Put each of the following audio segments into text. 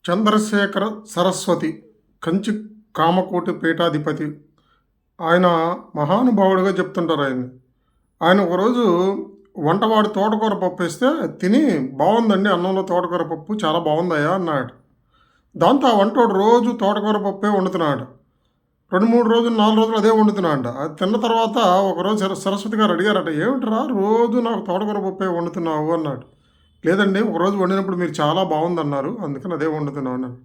చంద్రశేఖర సరస్వతి కంచి కామకోటి పీఠాధిపతి. ఆయన మహానుభావుడిగా చెప్తుంటారు ఆయన్ని. ఆయన ఒకరోజు వంటవాడు తోటకూర పప్పు వేస్తే తిని, బాగుందండి అన్నంలో తోటకూర పప్పు చాలా బాగుందయ్యా అన్నాడు. దాంతో ఆ వంటవాడు రోజు తోటకూర పప్పే వండుతున్నాడు. 2-3 రోజులు 4 రోజులు అదే వండుతున్నాడు. అది తిన్న తర్వాత ఒకరోజు సరస్వతి గారు అడిగారట, ఏమిట్రా రోజు నాకు తోటకూర పప్పే వండుతున్నావు అన్నాడు. లేదండి, ఒకరోజు వండినప్పుడు మీరు చాలా బాగుందన్నారు, అందుకని అదే వండుతున్నాను అన్నాడు.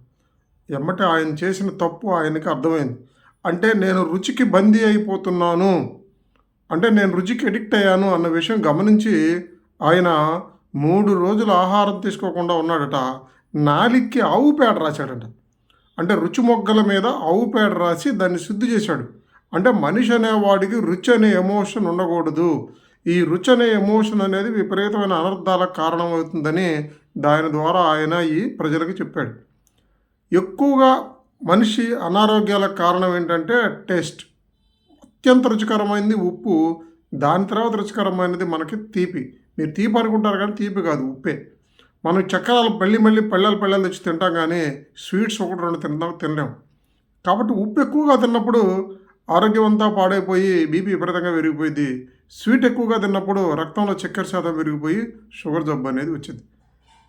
ఎమ్మటే ఆయన చేసిన తప్పు ఆయనకి అర్థమైంది. అంటే నేను రుచికి బందీ అయిపోతున్నాను, అంటే నేను రుచికి ఎడిక్ట్ అయ్యాను అన్న విషయం గమనించి ఆయన 3 రోజులు ఆహారం తీసుకోకుండా ఉన్నాడట. నాలిక్కి ఆవు పేడ రాశాడట. అంటే రుచి మొగ్గల మీద ఆవు పేడ రాసి దాన్ని శుద్ధి చేశాడు. అంటే మనిషి అనేవాడికి రుచి అనే ఎమోషన్ ఉండకూడదు. ఈ రుచి అనే ఎమోషన్ అనేది విపరీతమైన అనర్థాలకు కారణమవుతుందని దాని ద్వారా ఆయన ఈ ప్రజలకు చెప్పాడు. ఎక్కువగా మనిషి అనారోగ్యాలకు కారణం ఏంటంటే టేస్ట్. అత్యంత రుచికరమైనది ఉప్పు, దాని తర్వాత రుచికరమైనది మనకి తీపి. మీరు తీపి అనుకుంటారు కానీ తీపి కాదు, ఉప్పే. మనం చక్రాలు మళ్ళీ పళ్ళాలు తెచ్చి తింటాం కానీ స్వీట్స్ 1-2 తినలేం. కాబట్టి ఉప్పు ఎక్కువగా తిన్నప్పుడు ఆరోగ్యం అంతా పాడైపోయి బీపీ విపరీతంగా పెరిగిపోయింది. స్వీట్ ఎక్కువగా తిన్నప్పుడు రక్తంలో చక్కెర శాతం పెరిగిపోయి షుగర్ జబ్బు అనేది వచ్చింది.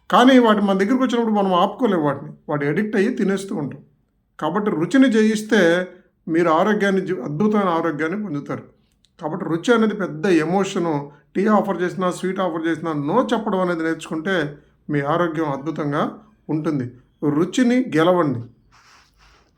కానీ వాటి మన దగ్గరికి వచ్చినప్పుడు మనం ఆపుకోలేము వాటి ఎడిక్ట్ అయ్యి తినేస్తూ ఉంటాం. కాబట్టి రుచిని జయిస్తే మీరు అద్భుతమైన ఆరోగ్యాన్ని పొందుతారు. కాబట్టి రుచి అనేది పెద్ద ఎమోషను. టీ ఆఫర్ చేసినా, స్వీట్ ఆఫర్ చేసినా నో చెప్పడం అనేది నేర్చుకుంటే మీ ఆరోగ్యం అద్భుతంగా ఉంటుంది. రుచిని గెలవండి.